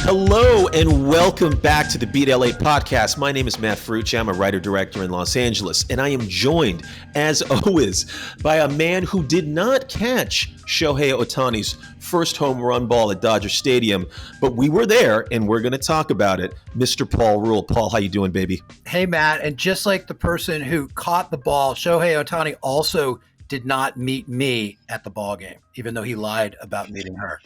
Hello and welcome back to the Beat LA podcast. My name is Matt Ferrucci. I'm a writer-director in Los Angeles, and I am joined, as always, by a man who did not catch Shohei Ohtani's first home run ball at Dodger Stadium, but we were there, and we're going to talk about it. Mr. Paul Rule. Paul, how you doing, baby? Hey, Matt, and just like the person who caught the ball, Shohei Ohtani also did not meet me at the ball game, even though he lied about meeting her.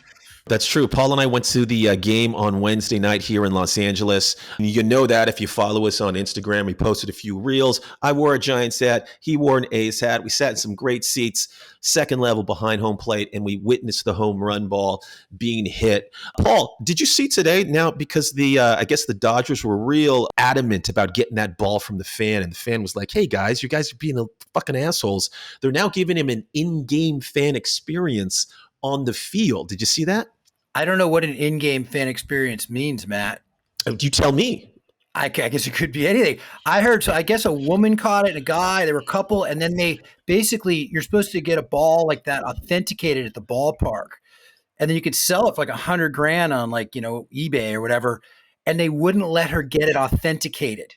That's true. Paul and I went to the game on Wednesday night here in Los Angeles. You know that if you follow us on Instagram. We posted a few reels. I wore a Giants hat. He wore an A's hat. We sat in some great seats, second level behind home plate, and we witnessed the home run ball being hit. Paul, did you see today? Now, because I guess the Dodgers were real adamant about getting that ball from the fan, and the fan was like, hey, guys, you guys are being fucking assholes. They're now giving him an in-game fan experience on the field. Did you see that? I don't know what an in-game fan experience means, Matt. You tell me. I guess it could be anything. I heard, so I guess a woman caught it, a guy, they were a couple, and then they basically, you're supposed to get a ball like that authenticated at the ballpark. And then you could sell it for like $100,000 on eBay or whatever. And they wouldn't let her get it authenticated.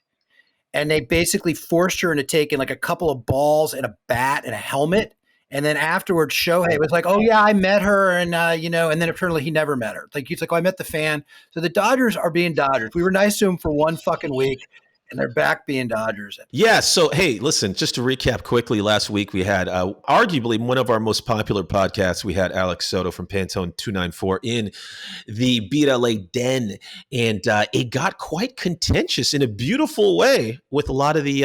And they basically forced her into taking like a couple of balls and a bat and a helmet. And then afterwards, Shohei was like, oh, yeah, I met her. And, and then apparently he never met her. Like, he's like, oh, I met the fan. So the Dodgers are being Dodgers. We were nice to him for one fucking week, and they're back being Dodgers. Yeah. So, hey, listen, just to recap quickly, last week we had arguably one of our most popular podcasts. We had Alex Soto from Pantone 294 in the Beat LA den. And it got quite contentious in a beautiful way with a lot of the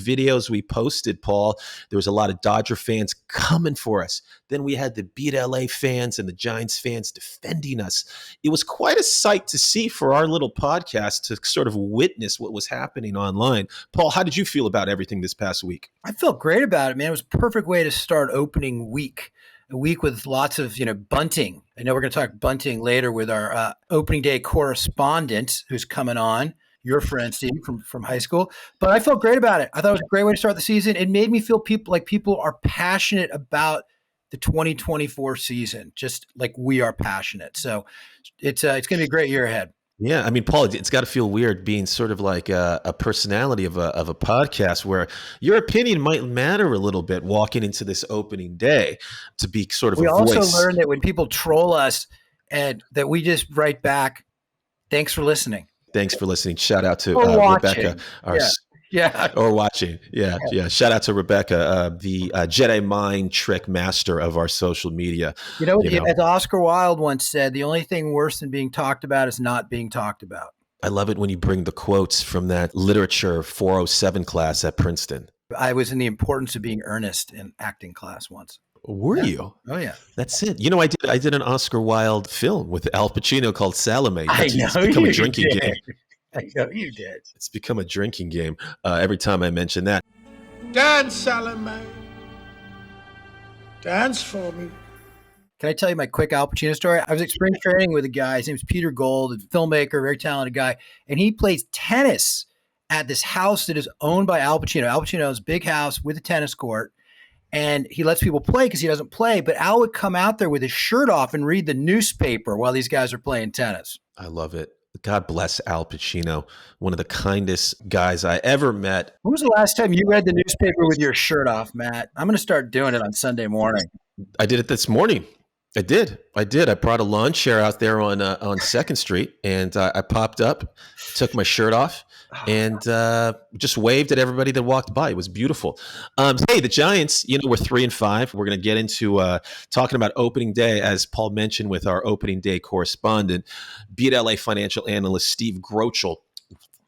videos we posted, Paul. There was a lot of Dodger fans coming for us. Then we had the Beat LA fans and the Giants fans defending us. It was quite a sight to see for our little podcast to sort of witness what was happening online. Paul, how did you feel about everything this past week? I felt great about it, man. It was a perfect way to start opening week. A week with lots of, bunting. I know we're going to talk bunting later with our opening day correspondent who's coming on, your friend, Steve, from high school. But I felt great about it. I thought it was a great way to start the season. It made me feel people are passionate about the 2024 season, just like we are passionate. So it's going to be a great year ahead. Yeah, I mean, Paul, it's got to feel weird being sort of like a personality of a podcast where your opinion might matter a little bit walking into this opening day to be sort of we a voice. We voice. also learned that when people troll us and that we just write back, thanks for listening. Thanks for listening. Shout out to Rebecca. Or watching. Yeah. Shout out to Rebecca, the Jedi mind trick master of our social media. As Oscar Wilde once said, the only thing worse than being talked about is not being talked about. I love it when you bring the quotes from that literature 407 class at Princeton. I was in the importance of being earnest in acting class once. Were you? Oh, yeah. That's it. I did an Oscar Wilde film with Al Pacino called Salome. It's become a drinking game. I know you did. It's become a drinking game every time I mention that. Dance, Salome. Dance for me. Can I tell you my quick Al Pacino story? I was at spring training with a guy. His name's Peter Gold, a filmmaker, very talented guy. And he plays tennis at this house that is owned by Al Pacino. Al Pacino's big house with a tennis court. And he lets people play because he doesn't play. But Al would come out there with his shirt off and read the newspaper while these guys are playing tennis. I love it. God bless Al Pacino, one of the kindest guys I ever met. When was the last time you read the newspaper with your shirt off, Matt? I'm going to start doing it on Sunday morning. I did it this morning. I did. I brought a lawn chair out there on 2nd Street, and I popped up, took my shirt off, and just waved at everybody that walked by. It was beautiful. Hey, the Giants, we're 3-5. We're going to get into talking about opening day, as Paul mentioned, with our opening day correspondent, Beat LA financial analyst Steve Grochol.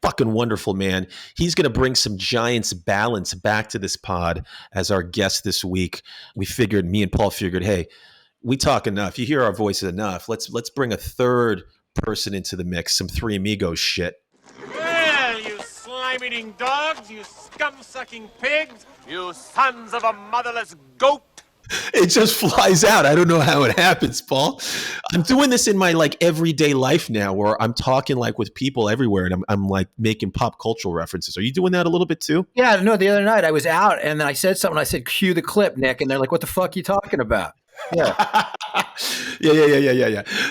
Fucking wonderful, man. He's going to bring some Giants balance back to this pod as our guest this week. Me and Paul figured, hey, we talk enough. You hear our voices enough. Let's bring a third person into the mix, some Three Amigos shit. Well, you slime-eating dogs, you scum-sucking pigs, you sons of a motherless goat. It just flies out. I don't know how it happens, Paul. I'm doing this in my everyday life now where I'm talking with people everywhere and I'm making pop cultural references. Are you doing that a little bit too? Yeah, no, the other night I was out and then I said something. I said, cue the clip, Nick. And they're like, what the fuck are you talking about? Yeah.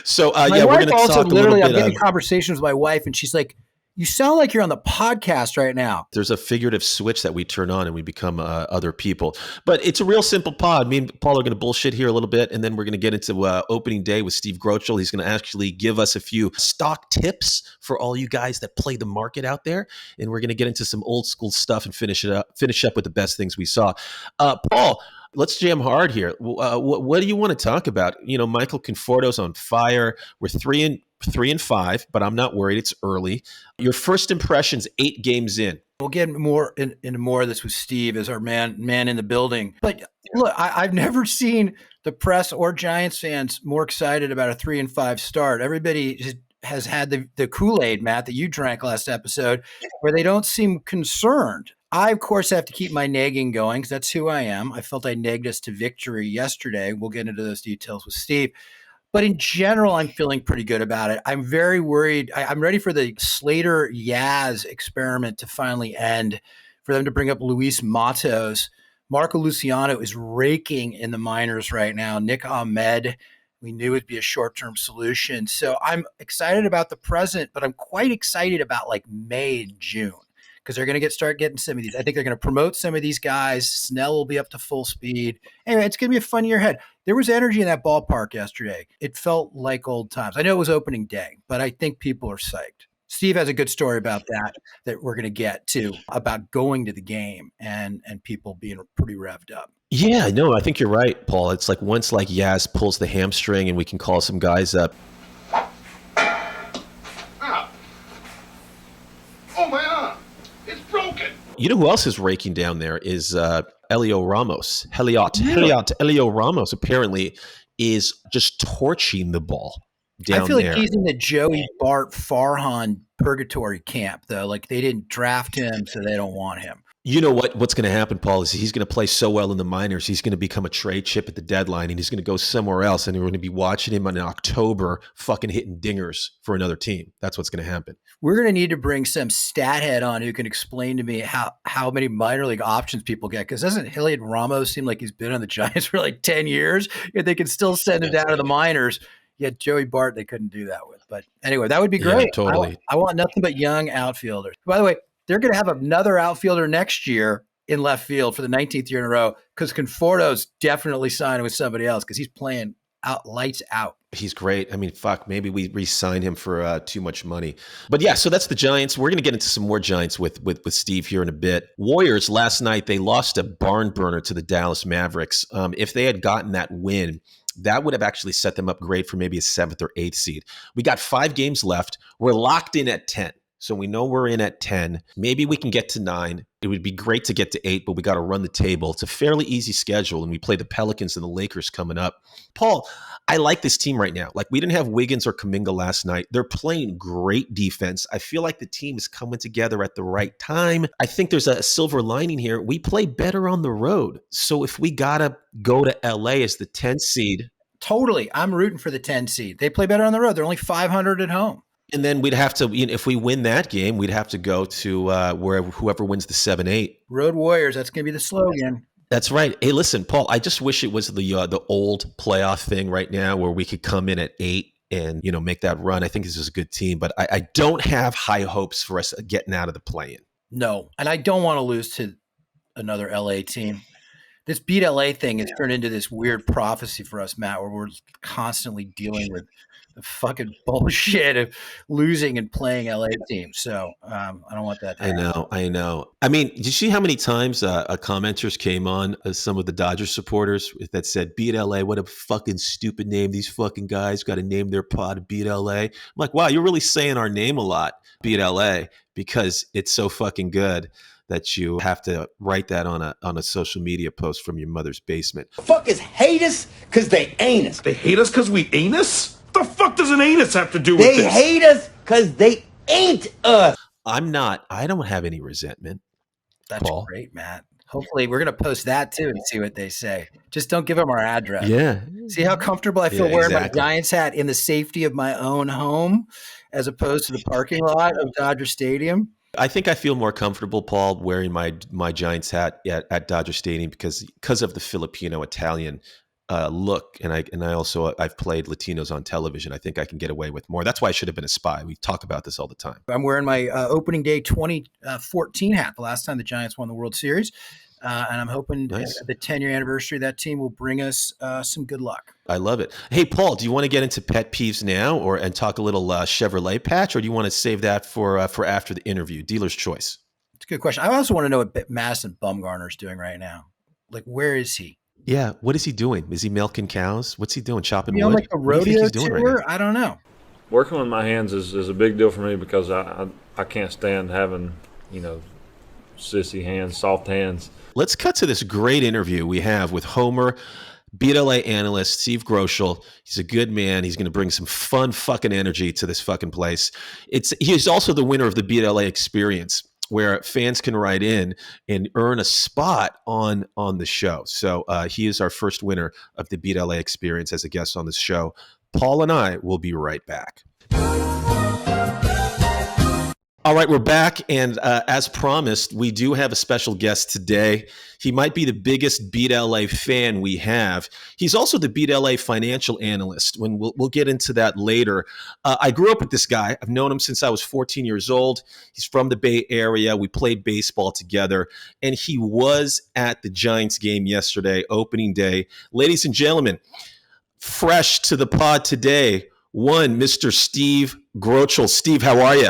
So My we're wife going to also talk a little literally, I'm bit. getting conversations with my wife, and she's like, "You sound like you're on the podcast right now." There's a figurative switch that we turn on and we become other people. But it's a real simple pod. Me and Paul are going to bullshit here a little bit, and then we're going to get into opening day with Steve Grochol. He's going to actually give us a few stock tips for all you guys that play the market out there, and we're going to get into some old school stuff and finish up with the best things we saw. Paul, let's jam hard here. What do you want to talk about? Michael Conforto's on fire. We're 3-5, but I'm not worried. It's early. Your first impressions 8 games in. We'll get more into more of this with Steve as our man in the building. But look, I've never seen the press or Giants fans more excited about a 3-5 start. Everybody has had the Kool-Aid, Matt, that you drank last episode, where they don't seem concerned. I, of course, have to keep my nagging going because that's who I am. I felt I nagged us to victory yesterday. We'll get into those details with Steve. But in general, I'm feeling pretty good about it. I'm very worried. I'm ready for the Slater-Yaz experiment to finally end, for them to bring up Luis Matos. Marco Luciano is raking in the minors right now. Nick Ahmed, we knew it'd be a short-term solution. So I'm excited about the present, but I'm quite excited about like May and June, because they're going to start getting some of these. I think they're going to promote some of these guys. Snell will be up to full speed. Anyway, it's going to be a fun year ahead. There was energy in that ballpark yesterday. It felt like old times. I know it was opening day, but I think people are psyched. Steve has a good story about that we're going to get to, about going to the game and people being pretty revved up. Yeah, no, I think you're right, Paul. It's like once like Yaz pulls the hamstring and we can call some guys up. Oh, my arm. It's broken. You know who else is raking down there is Elio Ramos. Elio Ramos apparently is just torching the ball down there. I feel like he's in the Joey Bart Farhan purgatory camp, though. Like, they didn't draft him, so they don't want him. You know what's going to happen, Paul, is he's going to play so well in the minors. He's going to become a trade chip at the deadline, and he's going to go somewhere else, and we're going to be watching him in October fucking hitting dingers for another team. That's what's going to happen. We're going to need to bring some stat head on who can explain to me how many minor league options people get, because doesn't Heliot Ramos seem like he's been on the Giants for like 10 years, yet they can still send him down to the minors? Yet Joey Bart, they couldn't do that with. But anyway, that would be great. Yeah, totally. I want nothing but young outfielders. By the way, they're going to have another outfielder next year in left field for the 19th year in a row, because Conforto's definitely signing with somebody else because he's playing lights out. He's great. I mean, fuck, maybe we re-sign him for too much money. But yeah, so that's the Giants. We're going to get into some more Giants with Steve here in a bit. Warriors last night, they lost a barn burner to the Dallas Mavericks. If they had gotten that win, that would have actually set them up great for maybe a 7th or 8th seed. We got 5 games left. We're locked in at 10. So we know we're in at 10. Maybe we can get to 9. It would be great to get to 8, but we got to run the table. It's a fairly easy schedule, and we play the Pelicans and the Lakers coming up. Paul, I like this team right now. Like, we didn't have Wiggins or Kuminga last night. They're playing great defense. I feel like the team is coming together at the right time. I think there's a silver lining here. We play better on the road. So if we got to go to LA as the 10th seed. Totally. I'm rooting for the 10 seed. They play better on the road. They're only 500 at home. And then we'd have to, if we win that game, we'd have to go to whoever wins the 7-8. Road Warriors. That's going to be the slogan. That's right. Hey, listen, Paul, I just wish it was the old playoff thing right now where we could come in at 8 and, make that run. I think this is a good team, but I don't have high hopes for us getting out of the play-in. No, and I don't want to lose to another LA team. This beat LA thing has turned into this weird prophecy for us, Matt, where we're constantly dealing with the fucking bullshit of losing and playing LA teams. So I don't want that to happen. I know. I mean, did you see how many times commenters came on, some of the Dodgers supporters that said, beat LA, what a fucking stupid name. These fucking guys got to name their pod Beat LA. I'm like, wow, you're really saying our name a lot, Beat LA, because it's so fucking good that you have to write that on a social media post from your mother's basement. Fuckers hate us because they ain't us. They hate us because we ain't us? The fuck does an anus have to do with this? They hate us because they ain't us. I don't have any resentment. That's Paul. Great, Matt. Hopefully we're going to post that too and see what they say. Just don't give them our address. Yeah. See how comfortable I feel wearing exactly. my Giants hat in the safety of my own home as opposed to the parking lot of Dodger Stadium? I think I feel more comfortable, Paul, wearing my Giants hat at Dodger Stadium because of the Filipino-Italian look, and I've played Latinos on television. I think I can get away with more. That's why I should have been a spy. We talk about this all the time. I'm wearing my opening day 2014 hat, the last time the Giants won the World Series. And I'm hoping Nice. the 10-year anniversary of that team will bring us some good luck. I love it. Hey, Paul, do you want to get into pet peeves now and talk a little Chevrolet patch, or do you want to save that for after the interview? Dealer's choice. It's a good question. I also want to know what Madison Bumgarner's doing right now. Like, where is he? Yeah, what is he doing? Is he milking cows? What's he doing? Chopping wood? Like a What do you think rodeo he's doing tour? right now? I don't know. Working with my hands is a big deal for me because I can't stand having, sissy hands, soft hands. Let's cut to this great interview we have with Homer, BLA analyst Steve Grochol. He's a good man. He's going to bring some fun fucking energy to this fucking place. He's also the winner of the BLA experience, where fans can write in and earn a spot on the show. So he is our first winner of the BLA experience as a guest on this show. Paul and I will be right back. All right, we're back, and as promised, we do have a special guest today. He might be the biggest Beat LA fan we have. He's also the Beat LA financial analyst. We'll get into that later. I grew up with this guy. I've known him since I was 14 years old. He's from the Bay Area. We played baseball together, and he was at the Giants game yesterday, opening day. Ladies and gentlemen, fresh to the pod today, Mr. Steve Grochol. Steve, how are you?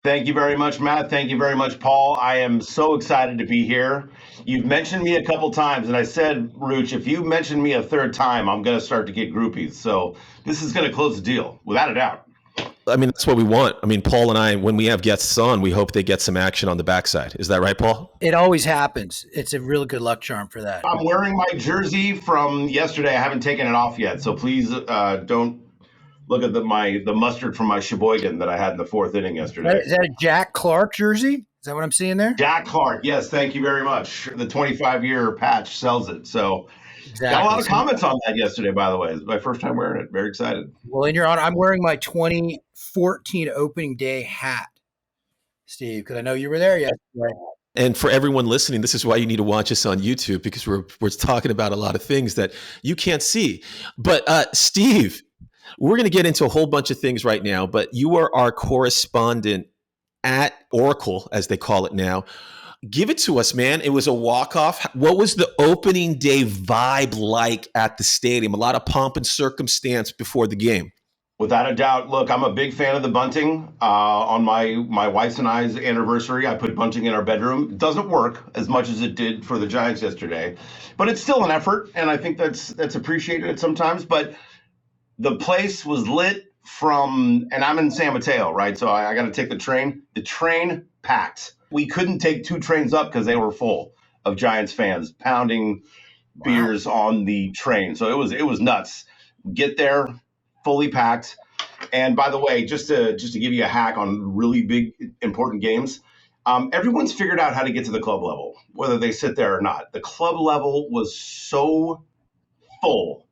Thank you very much, Matt. Thank you very much, Paul. I am so excited to be here. You've mentioned me a couple times, and I said, Rooch, if you mention me a third time, I'm going to start to get groupies. So this is going to close the deal, without a doubt. I mean, that's what we want. I mean, Paul and I, when we have guests on, we hope they get some action on the backside. Is that right, Paul? It always happens. It's a really good luck charm for that. I'm wearing my jersey from yesterday. I haven't taken it off yet, so please don't look at the mustard from my Sheboygan that I had in the fourth inning yesterday. Is that a Jack Clark jersey? Is that what I'm seeing there? Jack Clark, yes, thank you very much. The 25-year patch sells it. So Exactly. got a lot of comments on that yesterday, by the way. It's my first time wearing it. Very excited. Well, in your honor, I'm wearing my 2014 opening day hat, Steve, because I know you were there yesterday. And for everyone listening, this is why you need to watch us on YouTube, because we're talking about a lot of things that you can't see. But Steve, we're going to get into a whole bunch of things right now, but you are our correspondent at Oracle, as they call it now. Give it to us, man. It was a walk-off. What was the opening day vibe like at the stadium? A lot of pomp and circumstance before the game. Without a doubt. Look, I'm a big fan of the bunting. On my wife's and I's anniversary, I put bunting in our bedroom. It doesn't work as much as it did for the Giants yesterday, but it's still an effort, and I think that's appreciated sometimes. But the place was lit and I'm in San Mateo, right? So I got to take the train. The train packed. We couldn't take two trains up because they were full of Giants fans pounding beers on the train. So it was nuts. Get there, fully packed. And by the way, just to give you a hack on really big, important games, everyone's figured out how to get to the club level, whether they sit there or not. The club level was so full.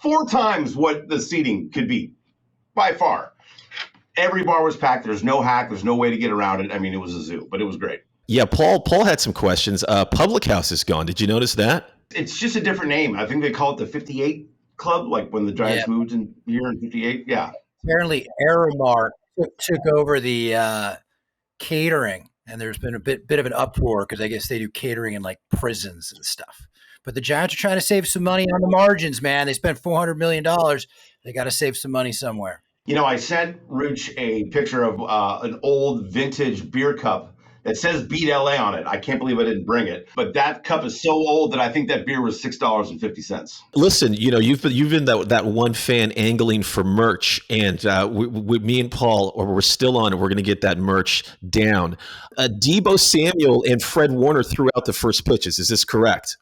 4 times what the seating could be, by far. Every bar was packed. There's no hack. There's no way to get around it. I mean, it was a zoo, but it was great. Yeah, Paul had some questions. Public House is gone. Did you notice that? It's just a different name. I think they call it the 58 Club, like when the Giants moved in here in 58. Yeah. Apparently, Aramark took over the catering, and there's been a bit of an uproar because I guess they do catering in like prisons and stuff. But the Giants are trying to save some money on the margins, man. They spent $400 million. They got to save some money somewhere. You know, I sent Rich a picture of an old vintage beer cup that says Beat LA on it. I can't believe I didn't bring it. But that cup is so old that I think that beer was $6.50. Listen, you know, you've been that one fan angling for merch, and me and Paul, we're still on it. We're going to get that merch down. Deebo Samuel and Fred Warner threw out the first pitches. Is this correct?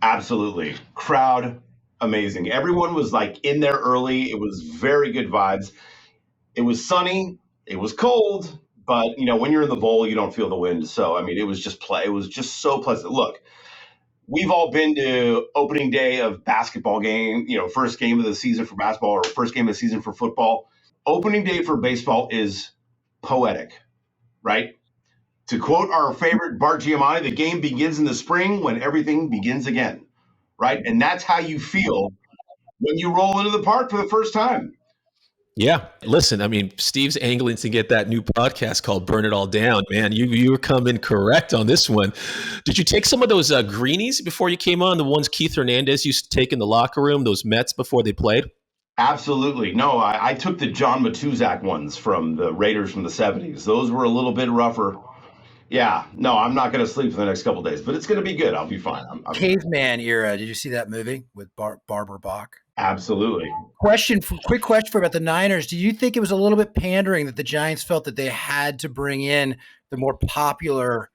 Absolutely. Crowd, amazing. Everyone was like in there early. It was very good vibes. It was sunny. It was cold. But, you know, when you're in the bowl, you don't feel the wind. So, I mean, it was just play. It was just so pleasant. Look, we've all been to opening day of basketball game, you know, first game of the season for basketball or first game of the season for football. Opening day for baseball is poetic, right? To quote our favorite Bart Giamatti, the game begins in the spring when everything begins again, right? And that's how you feel when you roll into the park for the first time. Yeah. Listen, I mean, Steve's angling to get that new podcast called Burn It All Down, man. You were coming correct on this one. Did you take some of those greenies before you came on, the ones Keith Hernandez used to take in the locker room, those Mets before they played? Absolutely. No, I took the John Matuzak ones from the Raiders from the 70s. Those were a little bit rougher. Yeah, no, I'm not going to sleep for the next couple of days, but it's going to be good. I'll be fine. Caveman era. Did you see that movie with Barbara Bach? Absolutely. Quick question for about the Niners. Do you think it was a little bit pandering that the Giants felt that they had to bring in the more popular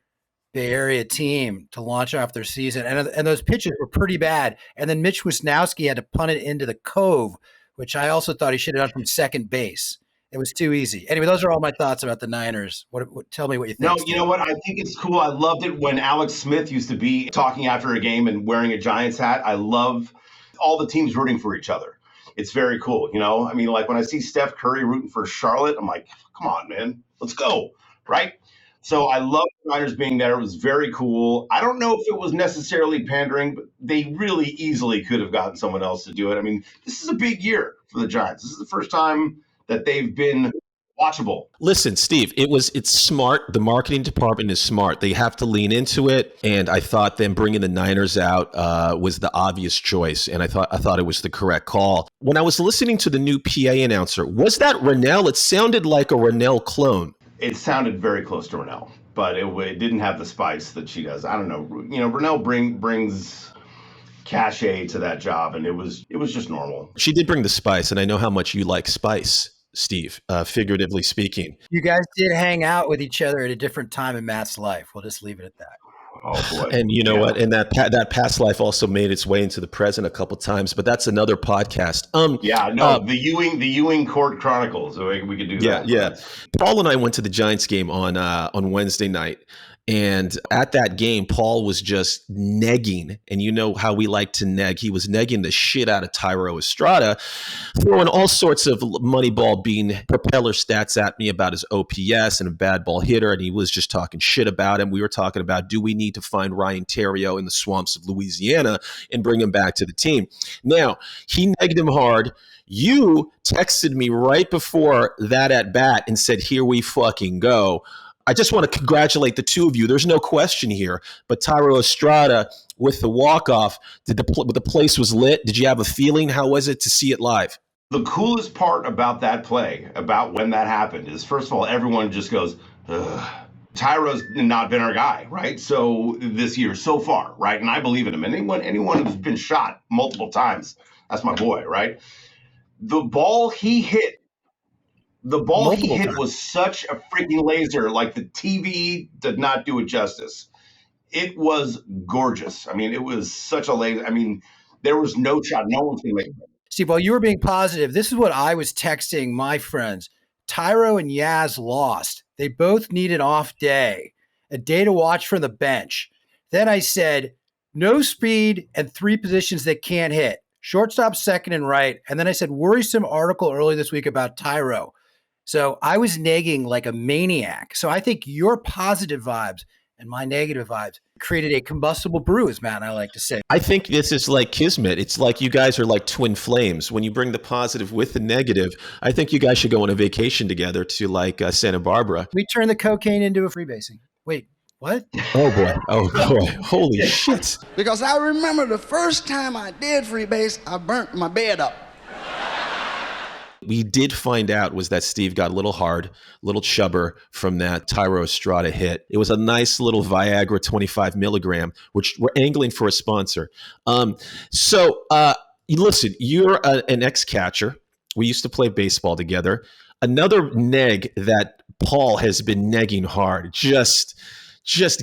Bay Area team to launch off their season? And those pitches were pretty bad. And then Mitch Wisnowski had to punt it into the Cove, which I also thought he should have done from second base. It was too easy. Anyway, those are all my thoughts about the Niners. Tell me what you think. No, Steve. you know what? I think it's cool. I loved it when Alex Smith used to be talking after a game and wearing a Giants hat. I love all the teams rooting for each other. It's very cool. You know, I mean, like when I see Steph Curry rooting for Charlotte, I'm like, come on, man, let's go. Right. So I love the Niners being there. It was very cool. I don't know if it was necessarily pandering, but they really easily could have gotten someone else to do it. I mean, this is a big year for the Giants. This is the first time that they've been watchable. Listen, Steve, it's smart. The marketing department is smart. They have to lean into it, and I thought them bringing the Niners out was the obvious choice, and I thought it was the correct call. When I was listening to the new PA announcer, was that Rennell? It sounded like a Rennell clone. It sounded very close to Rennell, but it didn't have the spice that she does. I don't know. You know, Rennell brings cachet to that job, and it was just normal. She did bring the spice, and I know how much you like spice, Steve, figuratively speaking. You guys did hang out with each other at a different time in Matt's life. We'll just leave it at that. Oh boy! And you know what? And that past life also made its way into the present a couple times, but that's another podcast. The Ewing Court Chronicles. We could do that. Yeah. Paul and I went to the Giants game on Wednesday night. And at that game, Paul was just negging, and you know how we like to neg. He was negging the shit out of Thairo Estrada, throwing all sorts of Moneyball bean propeller stats at me about his OPS and a bad ball hitter, and he was just talking shit about him. We were talking about, do we need to find Ryan Theriot in the swamps of Louisiana and bring him back to the team? Now, he negged him hard. You texted me right before that at bat and said, here we fucking go. I just want to congratulate the two of you. There's no question here. But Thairo Estrada with the walk-off, the place was lit. Did you have a feeling? How was it to see it live? The coolest part about that play, about when that happened, is first of all, everyone just goes, ugh. Tyro's not been our guy, right? So this year so far, right? And I believe in him. And anyone who's been shot multiple times, that's my boy, right? The ball he hit was such a freaking laser. Like the TV did not do it justice. It was gorgeous. I mean, it was such a laser. I mean, there was no shot. No one's going to make it. Steve, while you were being positive, this is what I was texting my friends. Thairo and Yaz lost. They both need an off day, a day to watch from the bench. Then I said, no speed and three positions that can't hit. Shortstop, second, and right. And then I said, worrisome article early this week about Thairo. So I was negging like a maniac. So I think your positive vibes and my negative vibes created a combustible brew, as Matt and I like to say. I think this is like kismet. It's like you guys are like twin flames. When you bring the positive with the negative, I think you guys should go on a vacation together to like Santa Barbara. We turn the cocaine into a freebasing. Wait, what? Oh boy. Holy shit. Because I remember the first time I did freebase, I burnt my bed up. We did find out was that Steve got a little hard, a little chubber from that Thairo Estrada hit. It was a nice little Viagra 25 milligram, which we're angling for a sponsor. Listen, you're an ex-catcher. We used to play baseball together. Another neg that Paul has been negging hard, just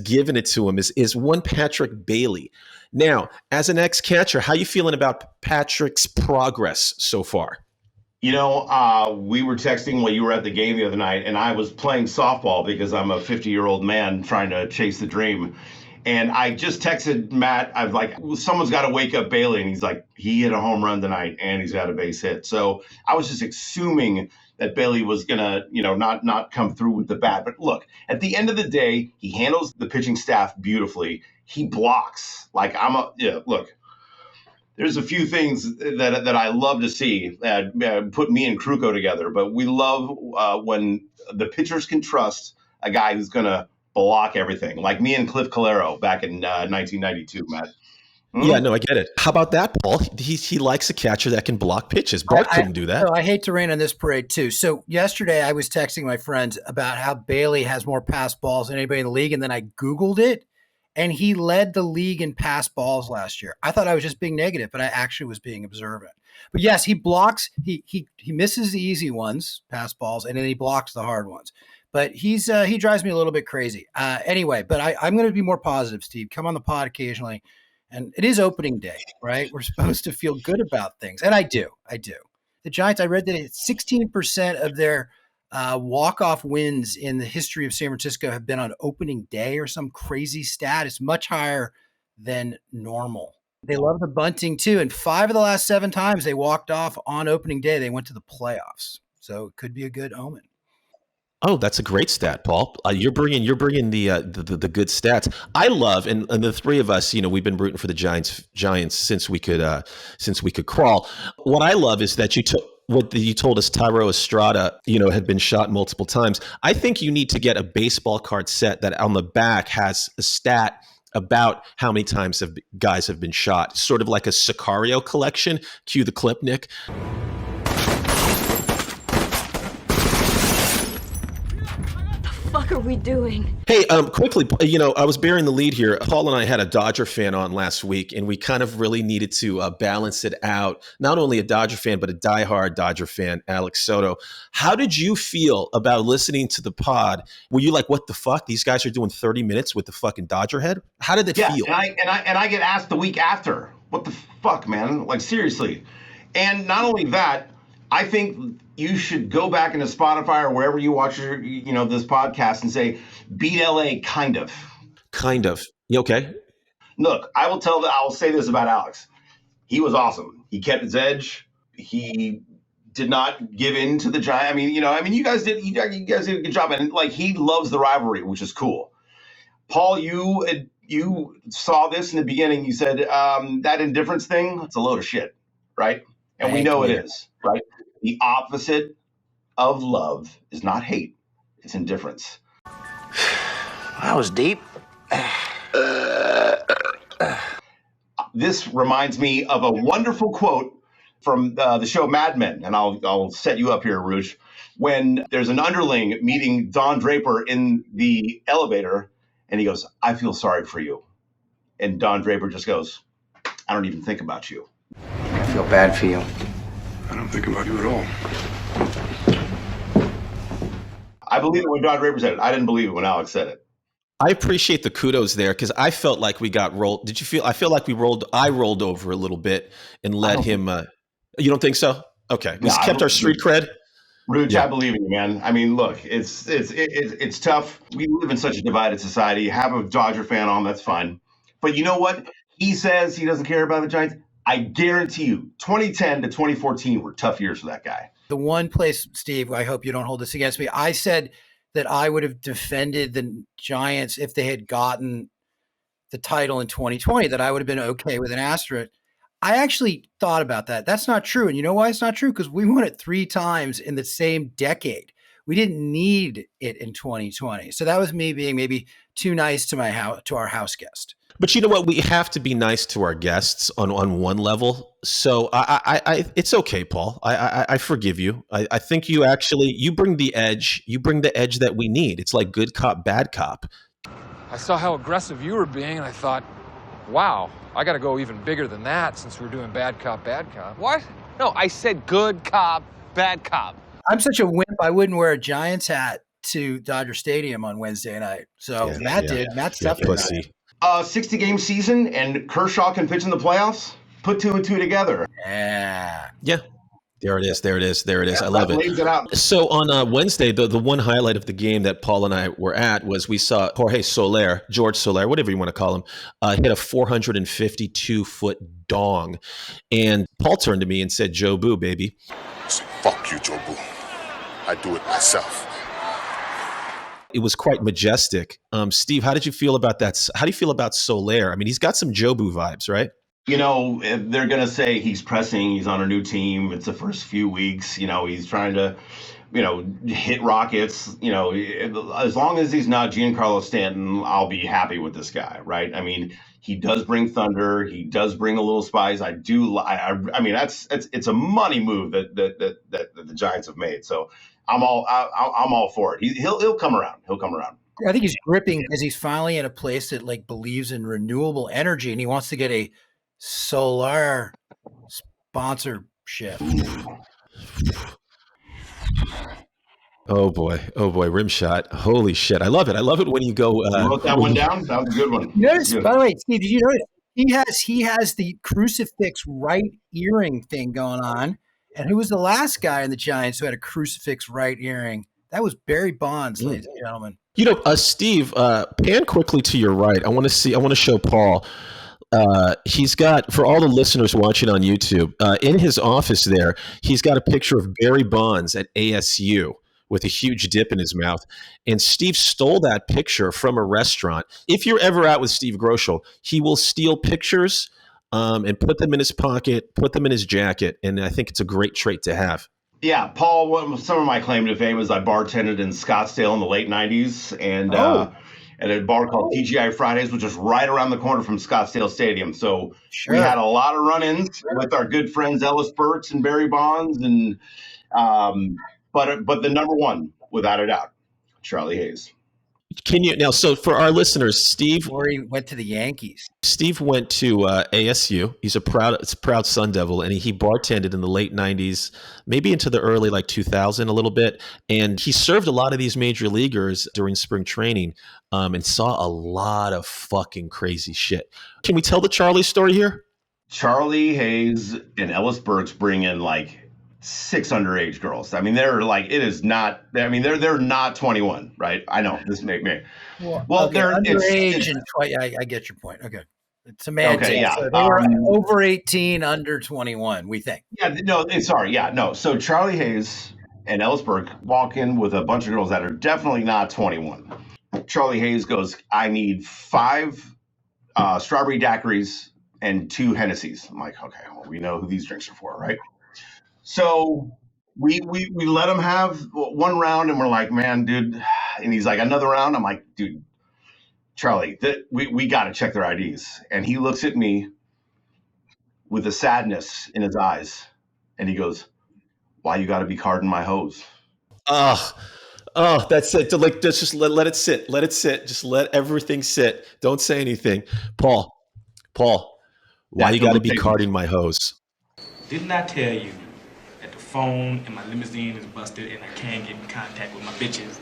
giving it to him is one Patrick Bailey. Now, as an ex-catcher, how you feeling about Patrick's progress so far? You know, we were texting while you were at the game the other night, and I was playing softball because I'm a 50-year-old man trying to chase the dream. And I just texted Matt. I was like, someone's got to wake up Bailey. And he's like, he hit a home run tonight and he's got a base hit. So I was just assuming that Bailey was going to, not come through with the bat. But look, at the end of the day, he handles the pitching staff beautifully. He blocks. Look. there's a few things that I love to see put me and Kruko together, but we love when the pitchers can trust a guy who's going to block everything, like me and Cliff Calero back in 1992, Matt. Yeah, no, I get it. How about that, Paul? He likes a catcher that can block pitches. Bart couldn't do that. So I hate to rain on this parade too. So yesterday I was texting my friends about how Bailey has more pass balls than anybody in the league, and then I Googled it, and he led the league in pass balls last year. I thought I was just being negative, but I actually was being observant. But yes, he blocks. He misses the easy ones, pass balls, and then he blocks the hard ones. But he drives me a little bit crazy. Anyway, but I'm going to be more positive, Steve. Come on the pod occasionally. And it is opening day, right? We're supposed to feel good about things. And I do. The Giants, I read that 16% of their walk-off wins in the history of San Francisco have been on opening day or some crazy stat. It's much higher than normal. They love the bunting too. And 5 of the last 7 times they walked off on opening day, they went to the playoffs. So it could be a good omen. Oh, that's a great stat, Paul. You're bringing the good stats. I love, and the three of us, we've been rooting for the Giants since we could crawl. What I love is that you told us Tyro Estrada, had been shot multiple times. I think you need to get a baseball card set that on the back has a stat about how many times guys have been shot, sort of like a Sicario collection. Cue the clip, Nick. What are we doing? Hey, quickly, I was bearing the lead here. Paul and I had a Dodger fan on last week, and we kind of really needed to balance it out. Not only a Dodger fan, but a diehard Dodger fan, Alex Soto. How did you feel about listening to the pod? Were you like, what the fuck? These guys are doing 30 minutes with the fucking Dodger head? How did it feel? And I get asked the week after, what the fuck, man? Like, seriously. And not only that, I think you should go back into Spotify or wherever you watch your, this podcast and say, beat LA, kind of. Kind of. You okay? Look, I'll say this about Alex. He was awesome. He kept his edge. He did not give in to the Giants. You guys did a good job. And he loves the rivalry, which is cool. Paul, you saw this in the beginning. You said that indifference thing, it's a load of shit, right? And we know it is, right? The opposite of love is not hate. It's indifference. That was deep. This reminds me of a wonderful quote from the show Mad Men. And I'll set you up here, Rouge. When there's an underling meeting Don Draper in the elevator, and he goes, I feel sorry for you. And Don Draper just goes, I don't even think about you. I feel bad for you. I don't think about you at all. I believe it when Don Draper said it. I didn't believe it when Alex said it. I appreciate the kudos there because I felt like we got rolled. Did you feel? I feel like I rolled over a little bit and let him. You don't think so? Okay, we kept our street cred. Rouge, I believe in you, man. I mean, look, it's tough. We live in such a divided society. Have a Dodger fan on, that's fine. But you know what? He says he doesn't care about the Giants. I guarantee you, 2010 to 2014 were tough years for that guy. The one place, Steve, I hope you don't hold this against me. I said that I would have defended the Giants if they had gotten the title in 2020, that I would have been okay with an asterisk. I actually thought about that. That's not true. And you know why it's not true? Because we won it 3 times in the same decade. We didn't need it in 2020. So that was me being maybe too nice to our house guest. But you know what? We have to be nice to our guests on one level. So I it's okay, Paul. I forgive you. I think you bring the edge. You bring the edge that we need. It's like good cop, bad cop. I saw how aggressive you were being, and I thought, wow, I got to go even bigger than that since we're doing bad cop, bad cop. What? No, I said good cop, bad cop. I'm such a wimp. I wouldn't wear a Giants hat to Dodger Stadium on Wednesday night. So Matt did. Matt's definitely pussy. 60-game season and Kershaw can pitch in the playoffs? Put 2 and 2 together. Yeah. There it is. Yeah, I love lays it out. So on Wednesday, the one highlight of the game that Paul and I were at was we saw George Soler, whatever you want to call him, hit a 452-foot dong. And Paul turned to me and said, Joe Boo, baby. I said, fuck you, Joe Boo. I do it myself. It was quite majestic. Steve, how did you feel about that? How do you feel about Soler? I mean, he's got some Jobu vibes, right? You know, they're going to say he's pressing, he's on a new team. It's the first few weeks. You know, he's trying to, hit rockets. You know, as long as he's not Giancarlo Stanton, I'll be happy with this guy, right? I mean, he does bring thunder. He does bring a little spice. I mean, it's a money move that the Giants have made. So I'm all for it. He'll come around. He'll come around. I think he's gripping because he's finally in a place that like believes in renewable energy, and he wants to get a solar sponsorship. Oh boy, rim shot. Holy shit. I love it. I love it when you go you wrote that one down? That was a good one. Notice, by the way, Steve, did you notice he has the crucifix right earring thing going on? And who was the last guy in the Giants who had a crucifix right earring? That was Barry Bonds, ladies and gentlemen. You know, Steve, pan quickly to your right. I want to show Paul. He's got, for all the listeners watching on YouTube, in his office there, he's got a picture of Barry Bonds at ASU with a huge dip in his mouth. And Steve stole that picture from a restaurant. If you're ever out with Steve Grochol, he will steal pictures and put them in his pocket, put them in his jacket. And I think it's a great trait to have. Yeah, Paul, some of my claim to fame is I bartended in Scottsdale in the late 90s and at a bar called TGI Fridays, which is right around the corner from Scottsdale Stadium. So we had a lot of run-ins with our good friends Ellis Burks and Barry Bonds. And but the number one, without a doubt, Charlie Hayes. Can you now? So for our listeners, Steve, or he went to the Yankees. Steve went to ASU. He's a proud Sun Devil, and he bartended in the late '90s, maybe into the early 2000 a little bit. And he served a lot of these major leaguers during spring training, and saw a lot of fucking crazy shit. Can we tell the Charlie story here? Charlie Hayes and Ellis Burks bring in 6 underage girls. I mean, they're it is not. I mean, they're not 21, right? I know this make me. Well, they're underage and I get your point. Okay, it's semantics. Okay, yeah. So they were over 18, under 21. We think. Yeah, no, sorry, yeah, no. So Charlie Hayes and Ellis Burke walk in with a bunch of girls that are definitely not 21. Charlie Hayes goes, "I need 5 strawberry daiquiris and 2 Hennessy's." I'm like, okay, well, we know who these drinks are for, right? So we let him have one round, and we're like, man, dude. And he's like, another round. I'm like, dude, Charlie, we got to check their IDs. And he looks at me with a sadness in his eyes, and he goes, "Why you got to be carding my hose?" Oh, that's it. Just let it sit. Let it sit. Just let everything sit. Don't say anything. Paul, why you got to be carding my hose? Didn't I tell you? Phone and my limousine is busted and I can't get in contact with my bitches.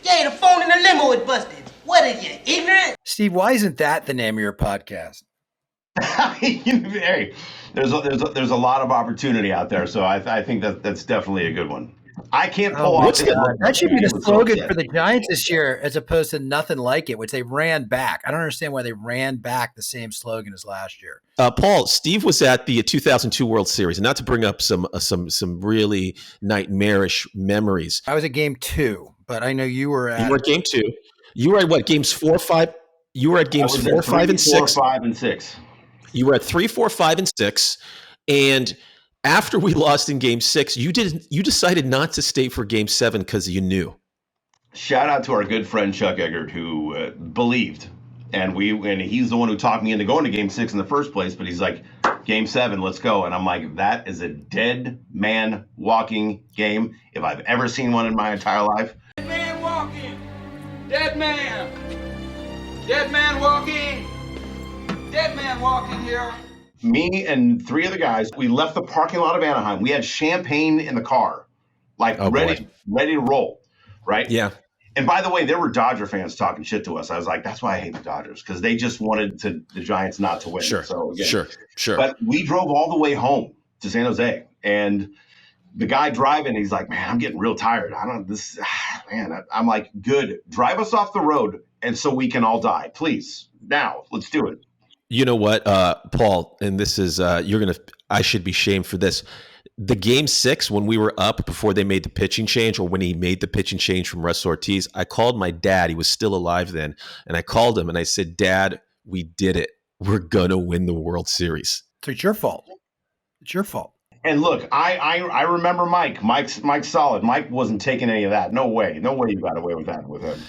Yeah, the phone in the limo is busted. What are you, ignorant? Steve, why isn't that the name of your podcast? Hey, there's a lot of opportunity out there, so I think that's definitely a good one. I can't pull off. That should be the slogan for the Giants this year, as opposed to nothing like it, which they ran back. I don't understand why they ran back the same slogan as last year. Paul, Steve was at the 2002 World Series, and not to bring up some really nightmarish memories. I was at Game 2, but I know you were at. You were at Game 2. You were at what? Games 4, 5. You were at games 4, 5, and 6. 4, 5, and 6. You were at 3, 4, 5, and 6, and after we lost in Game 6, you decided not to stay for Game 7 because you knew. Shout out to our good friend Chuck Eggert, who believed, and he's the one who talked me into going to Game 6 in the first place. But he's like, Game 7, let's go, and I'm like, that is a dead man walking game if I've ever seen one in my entire life. Dead man walking, dead man walking, dead man walking here. Me and 3 other guys, we left the parking lot of Anaheim. We had champagne in the car, ready to roll, right? Yeah. And by the way, there were Dodger fans talking shit to us. I was like, that's why I hate the Dodgers, because they just wanted the Giants not to win. Sure, so again, sure. But we drove all the way home to San Jose, and the guy driving, he's like, man, I'm getting real tired. I'm like, good. Drive us off the road, and so we can all die, please. Now, let's do it. You know what, Paul, and this is, I should be shamed for this. The Game 6, when we were up before they made the pitching change, or when he made the pitching change from Russ Ortiz, I called my dad. He was still alive then. And I called him and I said, Dad, we did it. we're going to win the World Series. So it's your fault. It's your fault. And look, I remember Mike. Mike's solid. Mike wasn't taking any of that. No way you got away with that with him.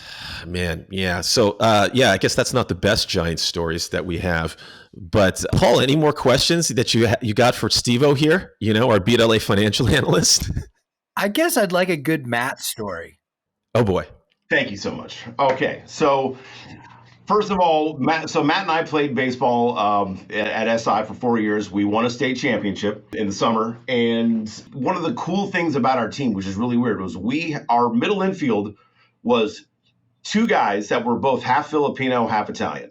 Man, yeah. So, I guess that's not the best Giants stories that we have. But Paul, any more questions that you got for Steve-O here? Our BLA financial analyst. I guess I'd like a good Matt story. Oh boy. Thank you so much. Okay, so first of all, Matt and I played baseball at SI for 4 years. We won a state championship in the summer. And one of the cool things about our team, which is really weird, was our middle infield was two guys that were both half Filipino, half Italian.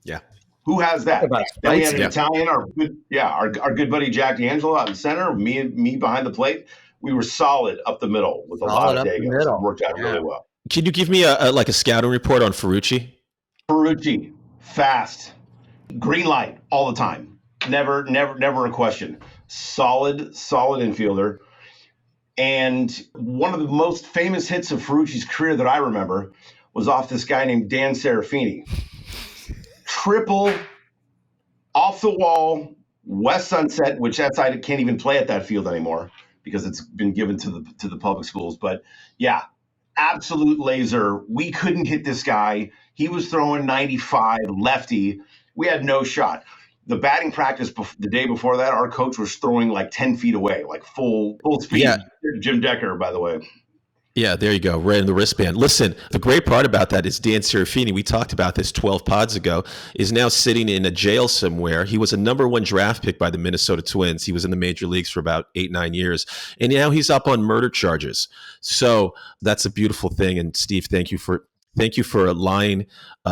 Yeah. Who has that? Then we had an Yeah. Italian, our good buddy Jack D'Angelo out in center, me behind the plate. We were solid up the middle with a lot of Dagos. It worked out really well. Can you give me a scouting report on Ferrucci? Ferrucci, fast, green light all the time. Never a question. Solid infielder. And one of the most famous hits of Ferrucci's career that I remember was off this guy named Dan Serafini. Triple off the wall, West Sunset, which that side can't even play at that field anymore because it's been given to the public schools. But yeah, absolute laser. We couldn't hit this guy. He was throwing 95 lefty. We had no shot. The batting practice the day before that, our coach was throwing like 10 feet away, like full speed. Yeah. Jim Decker, by the way. Yeah, there you go. Right in the wristband. Listen, the great part about that is Dan Serafini, we talked about this 12 pods ago, is now sitting in a jail somewhere. He was a number 1 draft pick by the Minnesota Twins. He was in the major leagues for about 8-9 years. And now he's up on murder charges. So that's a beautiful thing. And Steve, thank you for lying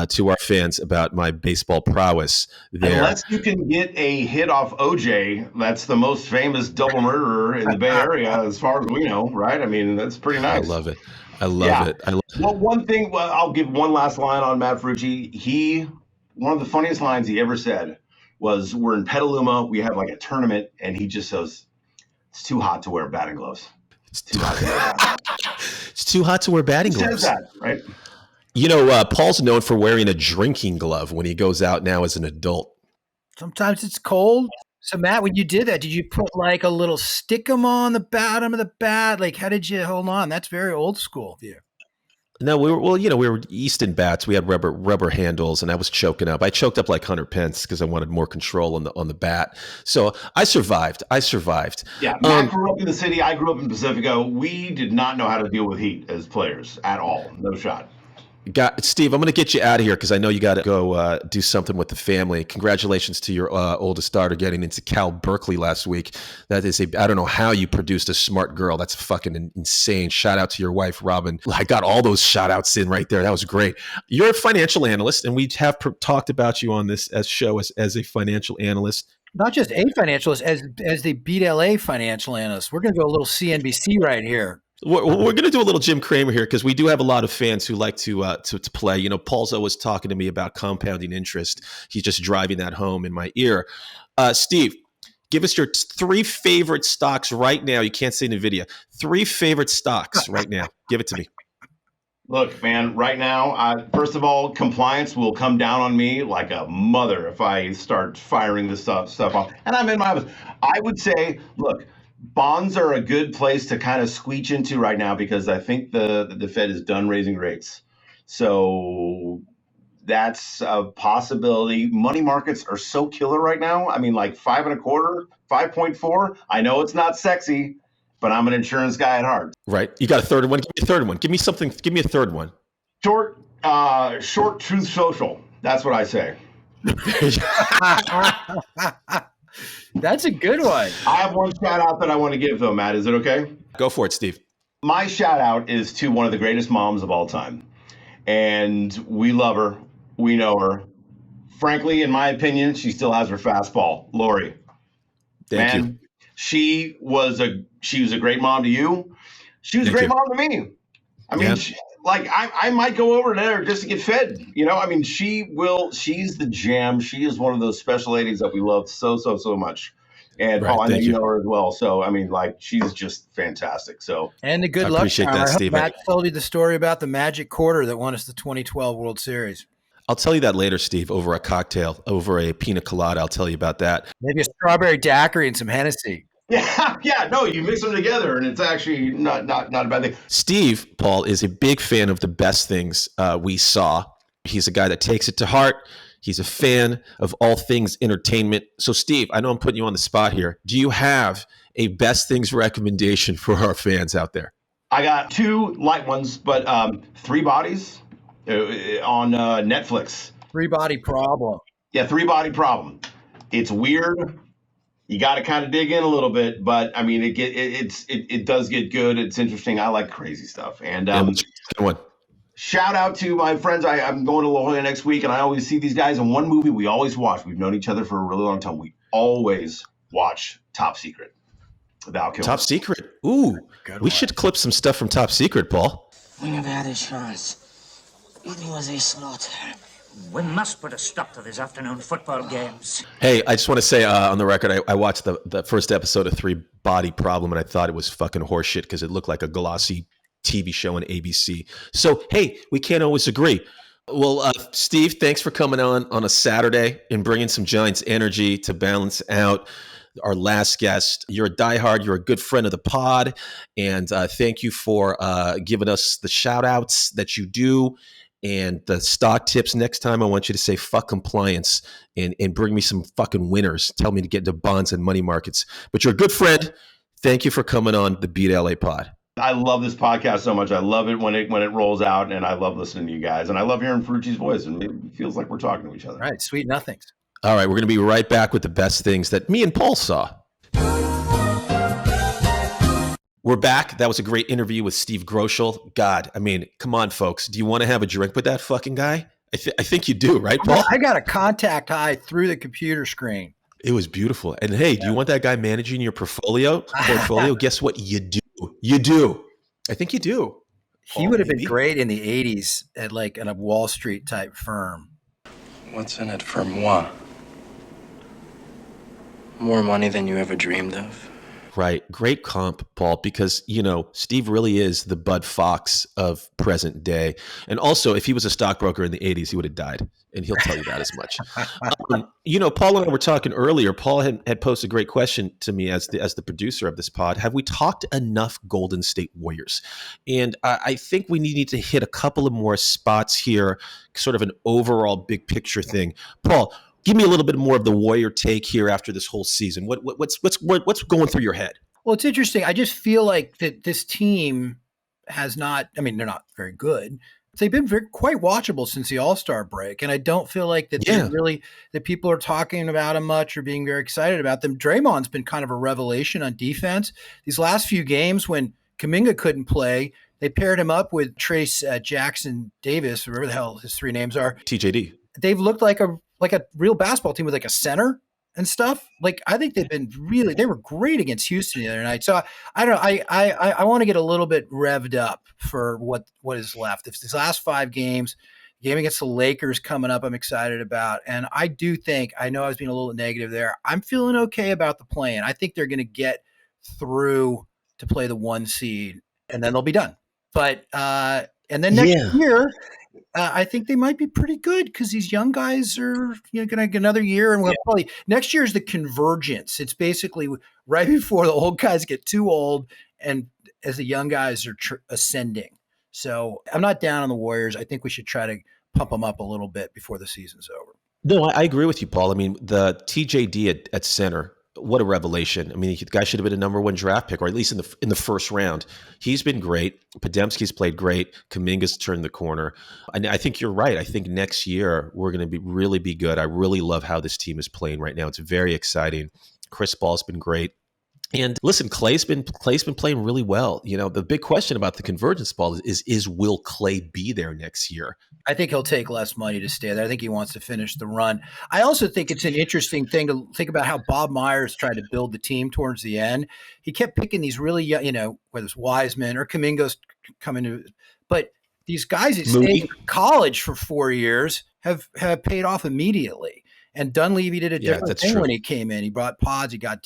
to our fans about my baseball prowess there. Unless you can get a hit off OJ, that's the most famous double murderer in the Bay Area, as far as we know, right? I mean, that's pretty nice. I love it. I love it. Well, one thing, I'll give one last line on Matt Ferrucci. One of the funniest lines he ever said was, we're in Petaluma, we have like a tournament, and he just says, it's too hot to wear batting gloves. It's too hot to wear batting gloves. It's too hot to wear batting gloves. He says that, right? Paul's known for wearing a drinking glove when he goes out now as an adult. Sometimes it's cold. So, Matt, when you did that, did you put like a little stickum on the bottom of the bat? Like, how did you hold on? That's very old school of you. No, we were Easton bats. We had rubber handles, and I was choking up. I choked up like Hunter Pence because I wanted more control on the bat. So I survived. Yeah, Matt grew up in the city. I grew up in Pacifico. We did not know how to deal with heat as players at all. No shot. Steve, I'm going to get you out of here because I know you got to go do something with the family. Congratulations to your oldest daughter getting into Cal Berkeley last week. That is I don't know how you produced a smart girl. That's fucking insane. Shout out to your wife, Robin. I got all those shout outs in right there. That was great. You're a financial analyst, and we have talked about you on this show as a financial analyst. Not just a financialist, as the BLA financial analyst. We're going to go a little CNBC right here. We're going to do a little Jim Cramer here because we do have a lot of fans who like to play. Paul's always talking to me about compounding interest. He's just driving that home in my ear. Steve, give us your 3 favorite stocks right now. You can't see in the video. 3 favorite stocks right now. Give it to me. Look, man, right now, first of all, compliance will come down on me like a mother if I start firing this stuff off. And I'm in my office. I would say, look, bonds are a good place to kind of squeeze into right now because I think the Fed is done raising rates. So that's a possibility. Money markets are so killer right now. I mean, like 5.25, 5.4. I know it's not sexy, but I'm an insurance guy at heart. Right. You got a third one. Give me a third one. Give me something. Give me a third one. Short Truth Social. That's what I say. That's a good one. I have one shout out that I want to give though, Matt. Is it okay? Go for it, Steve. My shout out is to one of the greatest moms of all time. And we love her. We know her. Frankly, in my opinion, she still has her fastball. Lori. Thank you. She was a great mom to you. She was a great mom to me. I mean, I might go over there just to get fed. I mean, she's the jam. She is one of those special ladies that we love so much. And Paul, I know you know her as well. So, I mean, she's just fantastic. So, and the good luck. Appreciate that, Steve. Matt told you the story about the Magic Quarter that won us the 2012 World Series. I'll tell you that later, Steve, over a cocktail, over a pina colada. I'll tell you about that. Maybe a strawberry daiquiri and some Hennessy. Yeah, no, you mix them together, and it's actually not a bad thing. Steve, Paul, is a big fan of the best things we saw. He's a guy that takes it to heart. He's a fan of all things entertainment. So, Steve, I know I'm putting you on the spot here. Do you have a best things recommendation for our fans out there? I got 2 light ones, but 3 Bodies on Netflix. 3 Body Problem. Yeah, 3 Body Problem. It's weird. You got to kind of dig in a little bit, but I mean, it does get good. It's interesting. I like crazy stuff. And shout out to my friends. I'm going to La Jolla next week, and I always see these guys in one movie we always watch. We've known each other for a really long time. We always watch Top Secret. Top Secret. Ooh, we should clip some stuff from Top Secret, Paul. We never had a chance. It was a slaughter. We must put a stop to these afternoon football games. Hey, I just want to say on the record, I watched the first episode of 3 Body Problem, and I thought it was fucking horseshit because it looked like a glossy TV show on ABC. So, hey, we can't always agree. Well, Steve, thanks for coming on a Saturday and bringing some Giants energy to balance out our last guest. You're a diehard. You're a good friend of the pod. And thank you for giving us the shout outs that you do and the stock tips. Next time, I want you to say fuck compliance and bring me some fucking winners. Tell me to get into bonds and money markets. But you're a good friend. Thank you for coming on the Beat LA pod. I love this podcast so much. I love it when it rolls out, and I love listening to you guys. And I love hearing Ferrucci's voice, and it feels like we're talking to each other. All right, sweet nothings. All right, we're going to be right back with the best things that me and Paul saw. We're back. That was a great interview with Steve Grochol. God, I mean, come on, folks. Do you want to have a drink with that fucking guy? I think you do, right, Paul? I got a contact high through the computer screen. It was beautiful. And hey, do you want that guy managing your portfolio? Guess what? You do. You do. I think you do. He would have been great in the 80s at like in a Wall Street type firm. What's in it for moi? More money than you ever dreamed of. Right. Great comp, Paul, because, Steve really is the Bud Fox of present day. And also, if he was a stockbroker in the 80s, he would have died. And he'll tell you that as much. Paul and I were talking earlier. Paul had posed a great question to me as the producer of this pod. Have we talked enough Golden State Warriors? And I think we need to hit a couple of more spots here, sort of an overall big picture thing. Paul, give me a little bit more of the Warrior take here after this whole season. What's going through your head? Well, it's interesting. I just feel like that this team has not. I mean, they're not very good. They've been quite watchable since the All-Star break, and I don't feel like that that people are talking about them much or being very excited about them. Draymond's been kind of a revelation on defense. These last few games when Kuminga couldn't play, they paired him up with Trace Jackson Davis, whatever the hell his 3 names are. TJD. They've looked like a real basketball team with like a center and stuff. Like, I think they were great against Houston the other night. So I don't know. I want to get a little bit revved up for what is left. If these last 5 games, game against the Lakers coming up, I'm excited about. And I do think, I know I was being a little negative there. I'm feeling okay about the play-in. I think they're going to get through to play the 1 seed and then they'll be done. But, and then next year, I think they might be pretty good because these young guys are going to get another year, and we'll probably next year is the convergence. It's basically right before the old guys get too old, and as the young guys are ascending. So I'm not down on the Warriors. I think we should try to pump them up a little bit before the season's over. No, I agree with you, Paul. I mean, the TJD at center. What a revelation. I mean, the guy should have been a number 1 draft pick, or at least in the first round. He's been great. Podziemski's played great. Kuminga's turned the corner. And I think you're right. I think next year we're going to really be good. I really love how this team is playing right now. It's very exciting. Chris Paul's been great. And listen, Clay's been playing really well. The big question about the convergence, Paul, is will Clay be there next year? I think he'll take less money to stay there. I think he wants to finish the run. I also think it's an interesting thing to think about how Bob Myers tried to build the team towards the end. He kept picking these really young, whether it's Wiseman or Kuminga's coming to, but these guys that stayed in college for 4 years have paid off immediately. And Dunleavy did a different thing when he came in. He brought pods. He got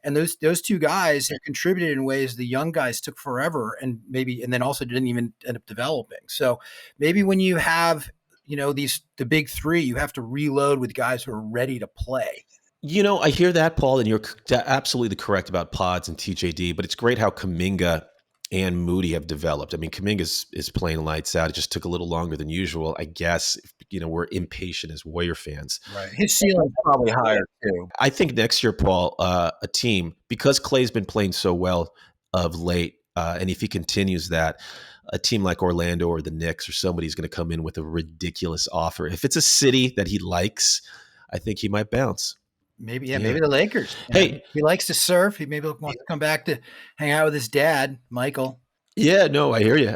and those 2 guys have contributed in ways the young guys took forever and then also didn't even end up developing. So maybe when you have the big three, you have to reload with guys who are ready to play. I hear that, Paul, and you're absolutely correct about Pods and TJD, but it's great how Kuminga and Moody have developed. I mean, Kuminga is playing lights out. It just took a little longer than usual. I guess, we're impatient as Warrior fans. Right. His ceiling's probably higher, too. I think next year, Paul, a team, because Clay's been playing so well of late, and if he continues that, a team like Orlando or the Knicks or somebody's going to come in with a ridiculous offer. If it's a city that he likes, I think he might bounce. Maybe the Lakers. Hey, he likes to surf. He maybe wants to come back to hang out with his dad, Michael. Yeah, no, I hear you.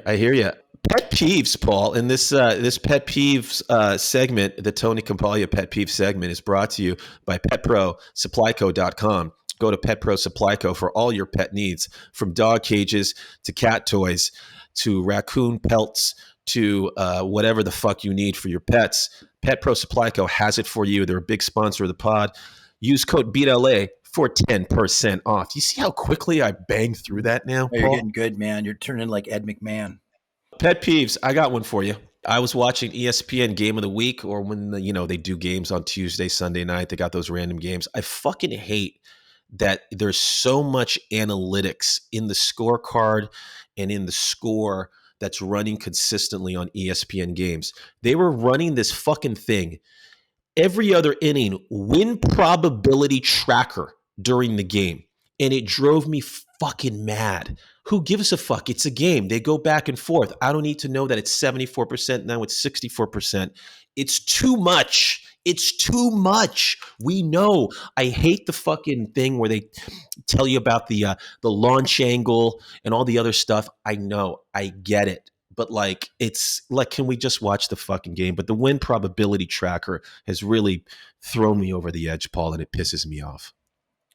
Pet peeves, Paul. And this pet peeves segment, the Tony Campaglia pet peeve segment, is brought to you by PetProSupplyCo.com. Go to Pet Pro Supply Co. for all your pet needs, from dog cages to cat toys to raccoon pelts to whatever the fuck you need for your pets. Pet Pro Supply Co. has it for you. They're a big sponsor of the pod. Use code BEATLA for 10% off. You see how quickly I banged through that now, Paul? You're getting good, man. You're turning like Ed McMahon. Pet peeves. I got one for you. I was watching ESPN Game of the Week, or when they do games on Tuesday, Sunday night. They got those random games. I fucking hate that there's so much analytics in the scorecard and in the score that's running consistently on ESPN games. They were running this fucking thing every other inning, win probability tracker during the game. And it drove me fucking mad. Who gives a fuck? It's a game. They go back and forth. I don't need to know that it's 74%. Now it's 64%. It's too much. It's too much. We know. I hate the fucking thing where they tell you about the launch angle and all the other stuff. I know. I get it. But it's like, can we just watch the fucking game? But the win probability tracker has really thrown me over the edge, Paul, and it pisses me off.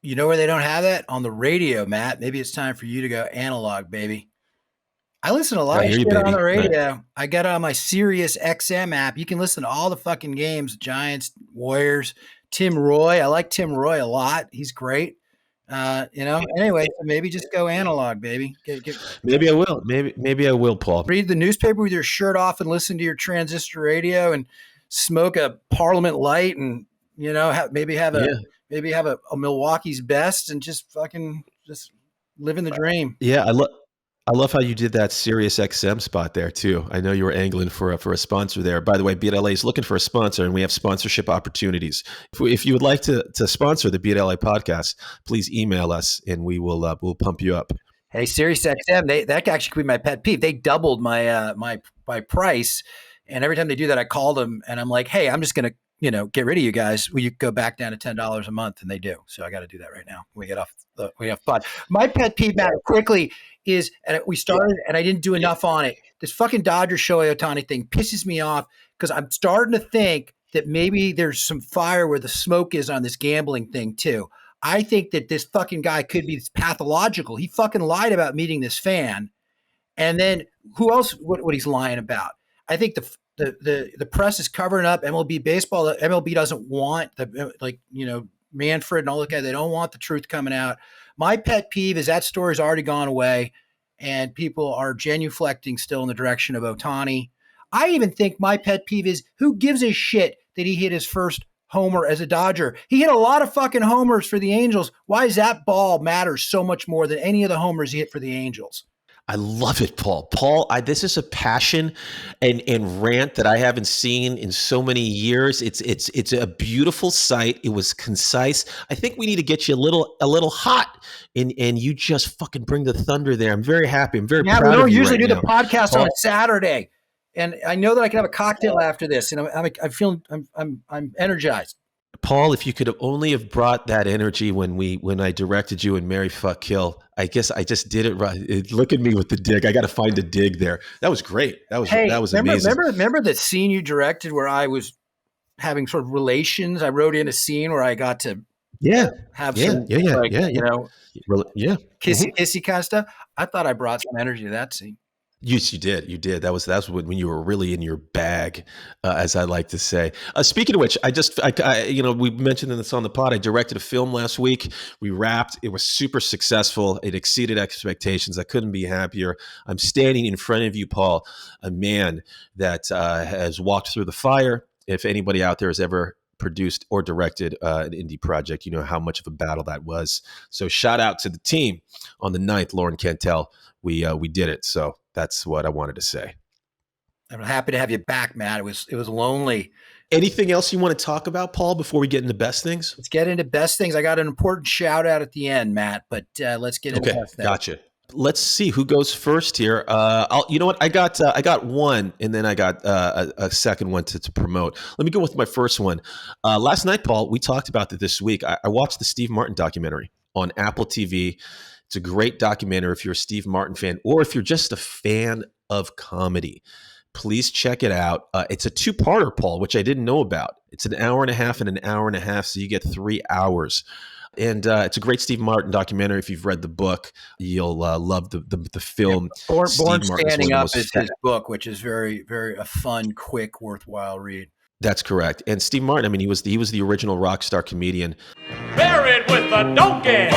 You know where they don't have that? On the radio, Matt. Maybe it's time for you to go analog, baby. I listen to a lot of shit on the radio. Right. I got it on my Sirius XM app. You can listen to all the fucking games, Giants, Warriors, Tim Roy. I like Tim Roy a lot. He's great. Anyway, so maybe just go analog, baby. Maybe I will. Maybe I will, Paul. Read the newspaper with your shirt off and listen to your transistor radio and smoke a Parliament Light and, maybe have a Milwaukee's Best and just living the dream. Yeah, I love how you did that Sirius XM spot there too. I know you were angling for a sponsor there. By the way, BLA is looking for a sponsor, and we have sponsorship opportunities. If you would like to sponsor the BLA podcast, please email us, and we'll pump you up. Hey, Sirius XM, that actually could be my pet peeve. They doubled my my price, and every time they do that, I call them and I'm like, hey, I'm just gonna get rid of you guys. Will you go back down to $10 a month? And they do. So I got to do that right now. We have fun. My pet peeve, Matt, quickly is, and we started and I didn't do enough on it. This fucking Dodger Shohei Ohtani thing pisses me off because I'm starting to think that maybe there's some fire where the smoke is on this gambling thing too. I think that this fucking guy could be pathological. He fucking lied about meeting this fan. And then who else, what he's lying about? I think the press is covering up MLB baseball. The MLB doesn't want Manfred and all those guys. They don't want the truth coming out. My pet peeve is that story's already gone away and people are genuflecting still in the direction of Ohtani. I even think my pet peeve is who gives a shit that he hit his first homer as a Dodger. He hit a lot of fucking homers for the Angels. Why does that ball matter so much more than any of the homers he hit for the Angels? I love it, Paul. This is a passion and rant that I haven't seen in so many years. It's a beautiful sight. It was concise. I think we need to get you a little hot, and you just fucking bring the thunder there. I'm very happy. I'm very proud of you. We don't usually do now. the podcast Paul. On Saturday, and I know that I can have a cocktail after this, and I'm feeling I'm energized. Paul, if you could have only have brought that energy when I directed you in Marry Fuck Kill, I guess I just did it right. Look at me with the dig. I got to find a dig there. That was great. That was amazing. Remember the scene you directed where I was having sort of relations? I wrote in a scene where I got to have some kissy kind of stuff. I thought I brought some energy to that scene. Yes, you did. You did. That's when you were really in your bag, as I like to say. Speaking of which, we mentioned this on the pod. I directed a film last week. We wrapped. It was super successful. It exceeded expectations. I couldn't be happier. I'm standing in front of you, Paul, a man that has walked through the fire. If anybody out there has ever produced or directed an indie project, you know how much of a battle that was. So shout out to the team on the 9th, Lauren Cantel. We did it. So that's what I wanted to say. I'm happy to have you back, Matt. It was lonely. Anything else you want to talk about, Paul, before we get into best things? Let's get into best things. I got an important shout out at the end, Matt, but let's get into best things. Gotcha. Let's see who goes first here. You know what? I got one, and then I got a second one to promote. Let me go with my first one. Last night, Paul, we talked about that this week. I watched the Steve Martin documentary on Apple TV. It's a great documentary if you're a Steve Martin fan, or if you're just a fan of comedy. Please check it out. It's a 2-parter, Paul, which I didn't know about. It's an hour and a half and an hour and a half, so you get 3 hours. And it's a great Steve Martin documentary. If you've read the book, you'll love the film. Yeah, Born Standing Up is his book, which is very, very a fun, quick, worthwhile read. That's correct. And Steve Martin, I mean, he was the original rock star comedian. Buried with the donkey.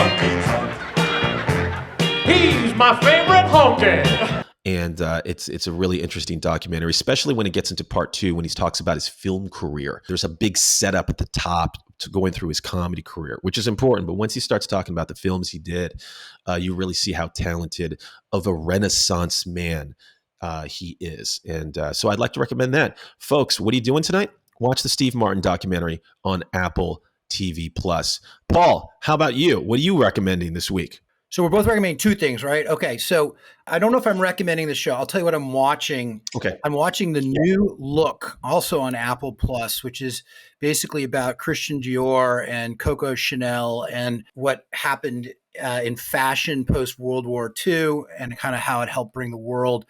He's my favorite honky. And it's a really interesting documentary, especially when it gets into part 2, when he talks about his film career. There's a big setup at the top to going through his comedy career, which is important. But once he starts talking about the films he did, you really see how talented of a Renaissance man he is. And so I'd like to recommend that. Folks, what are you doing tonight? Watch the Steve Martin documentary on Apple TV+. Paul, how about you? What are you recommending this week? So we're both recommending 2 things, right? Okay, so I don't know if I'm recommending the show. I'll tell you what I'm watching. Okay. I'm watching The New Look, also on Apple Plus, which is basically about Christian Dior and Coco Chanel and what happened in fashion post-World War II and kind of how it helped bring the world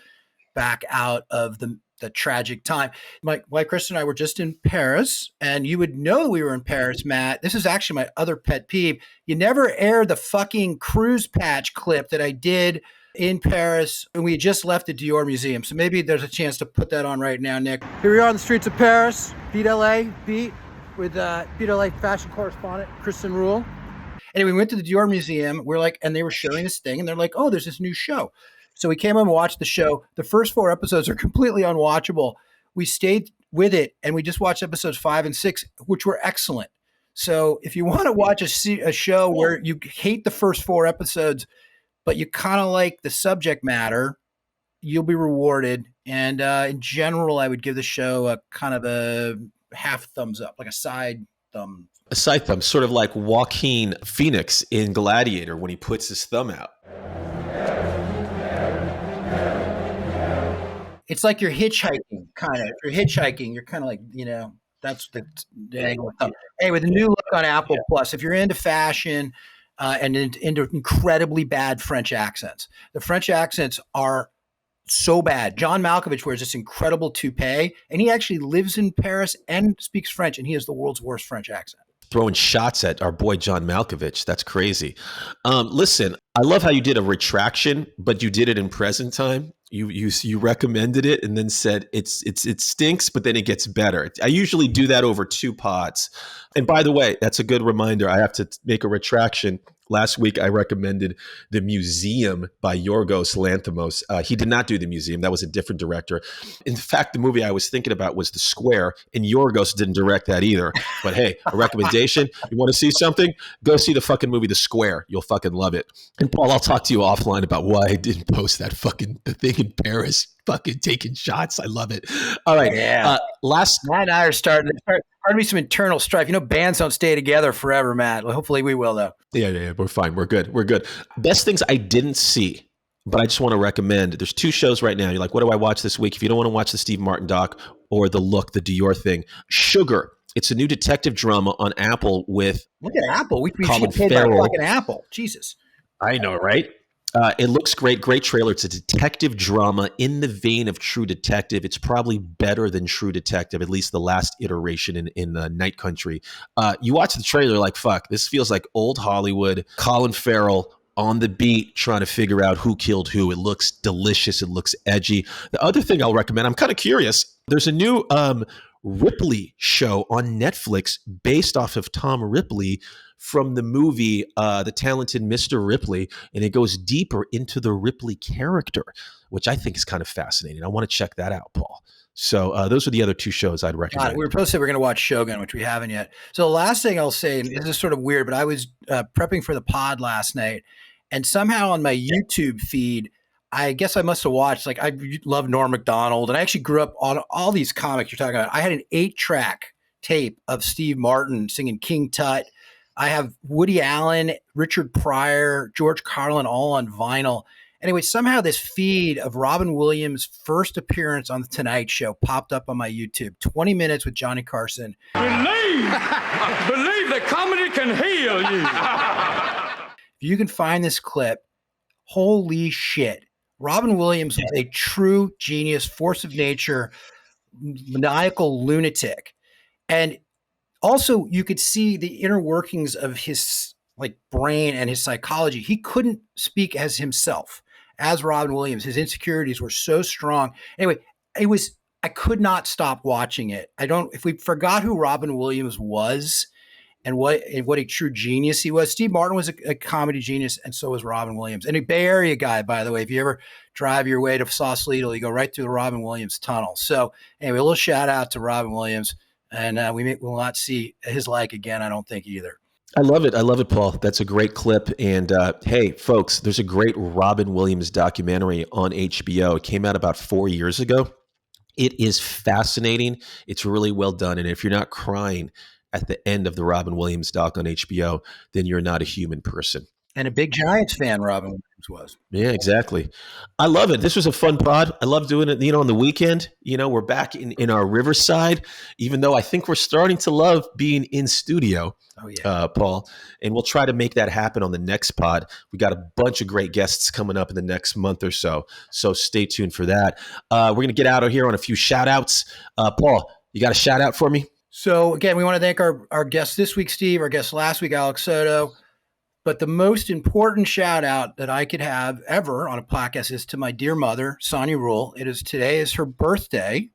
back out of the tragic time. My wife, Chris, and I were just in Paris, and you would know we were in Paris, Matt. This is actually my other pet peeve. You never air the fucking cruise patch clip that I did in Paris, and we had just left the Dior Museum. So maybe there's a chance to put that on right now, Nick. Here we are on the streets of Paris, Beat LA, Beat, with Beat LA fashion correspondent, Kristen Rule. Anyway, we went to the Dior Museum. We're like, and they were showing this thing, and they're like, oh, there's this new show. So we came home and watched the show. The first 4 episodes are completely unwatchable. We stayed with it, and we just watched episodes 5 and 6, which were excellent. So if you want to watch a show where you hate the first 4 episodes, but you kind of like the subject matter, you'll be rewarded. And in general, I would give the show a kind of a half thumbs up, like a side thumb. A side thumb, sort of like Joaquin Phoenix in Gladiator when he puts his thumb out. It's like you're hitchhiking, kind of. If you're hitchhiking, you're kind of like, that's the angle. Anyway, The New Look on Apple Plus. If you're into fashion and into incredibly bad French accents, the French accents are so bad. John Malkovich wears this incredible toupee, and he actually lives in Paris and speaks French, and he has the world's worst French accent. Throwing shots at our boy John Malkovich. That's crazy. Listen, I love how you did a retraction, but you did it in present time. You recommended it and then said it stinks, but then it gets better. I usually do that over 2 pods. And by the way, that's a good reminder. I have to make a retraction. Last week, I recommended The Museum by Yorgos Lanthimos. He did not do The Museum. That was a different director. In fact, the movie I was thinking about was The Square, and Yorgos didn't direct that either. But hey, a recommendation. You want to see something? Go see the fucking movie The Square. You'll fucking love it. And Paul, I'll talk to you offline about why I didn't post that fucking the thing in Paris. Fucking taking shots. I love it. All right. Yeah. Matt and I are starting to be some internal strife. Bands don't stay together forever, Matt. Well, hopefully we will, though. Yeah. We're fine. We're good. Best things I didn't see, but I just want to recommend. There's 2 shows right now. You're like, what do I watch this week? If you don't want to watch the Steve Martin doc or The Look, the Dior thing, Sugar. It's a new detective drama on Apple with Look at Apple. We Colin should pay Farrell. by fucking Apple. Jesus. I know, right? It looks great. Great trailer. It's a detective drama in the vein of True Detective. It's probably better than True Detective, at least the last iteration in Night Country. You watch the trailer like, fuck, this feels like old Hollywood. Colin Farrell, on the beat trying to figure out who killed who. It looks delicious. It looks edgy. The other thing I'll recommend, I'm kind of curious. There's a new Ripley show on Netflix based off of Tom Ripley from the movie The Talented Mr. Ripley, and it goes deeper into the Ripley character, which I think is kind of fascinating. I want to check that out, Paul. So those are the other two shows I'd recommend. God, we were supposed to say we're going to watch Shogun, which we haven't yet. So the last thing I'll say, and this is sort of weird, but I was prepping for the pod last night, and somehow on my YouTube feed, I guess I must have watched, like, I love Norm Macdonald, and I actually grew up on all these comics you're talking about. I had an 8-track tape of Steve Martin singing King Tut. I have Woody Allen, Richard Pryor, George Carlin all on vinyl. Anyway, somehow this feed of Robin Williams' first appearance on The Tonight Show popped up on my YouTube. 20 minutes with Johnny Carson. Believe that comedy can heal you. If you can find this clip, holy shit. Robin Williams was a true genius, force of nature, maniacal lunatic. And also you could see the inner workings of his brain and his psychology. He couldn't speak as himself, as Robin Williams. His insecurities were so strong. Anyway, I could not stop watching it. If we forgot who Robin Williams was and what a true genius he was. Steve Martin was a comedy genius, and so was Robin Williams. And a Bay Area guy, by the way. If you ever drive your way to Sausalito, you go right through the Robin Williams tunnel. So anyway, a little shout out to Robin Williams, and we will not see his like again, I don't think, either. I love it, Paul. That's a great clip. And hey, folks, there's a great Robin Williams documentary on HBO. It came out about 4 years ago. It is fascinating. It's really well done. And if you're not crying at the end of the Robin Williams doc on HBO, then you're not a human person. And a big Giants fan, Robin Williams was. Yeah, exactly. I love it. This was a fun pod. I love doing it, on the weekend. We're back in our Riverside, even though I think we're starting to love being in studio. Oh, yeah. Paul. And we'll try to make that happen on the next pod. We got a bunch of great guests coming up in the next month or so. So stay tuned for that. We're going to get out of here on a few shout outs. Paul, you got a shout out for me? So again, we want to thank our guest this week, Steve, our guest last week, Alex Soto. But the most important shout out that I could have ever on a podcast is to my dear mother, Sonia Rule. Today is her birthday.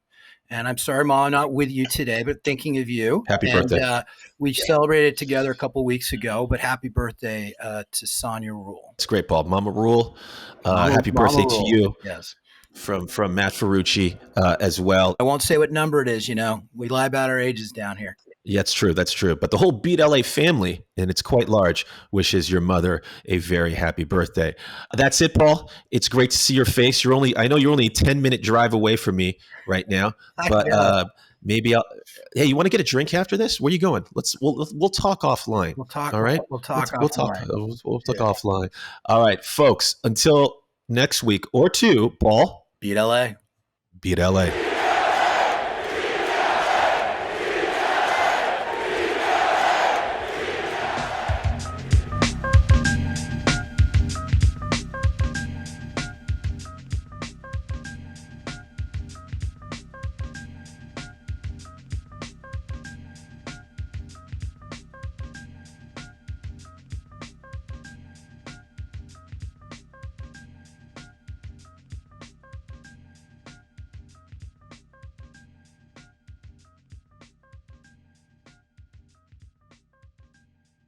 And I'm sorry, Mom, I'm not with you today, but thinking of you. Happy birthday. We celebrated together a couple of weeks ago, but happy birthday to Sonia Rule. It's great, Paul. Mama Rule. Happy birthday to you. Yes. From Matt Ferrucci as well. I won't say what number it is, We lie about our ages down here. Yeah, that's true. That's true. But the whole Beat LA family, and it's quite large, wishes your mother a very happy birthday. That's it, Paul. It's great to see your face. I know you're only a 10-minute drive away from me right now, but maybe hey, you want to get a drink after this? Where are you going? We'll talk offline. We'll talk. All right. We'll talk offline. All right, folks. Until next week or two, Paul. Beat LA. Beat LA.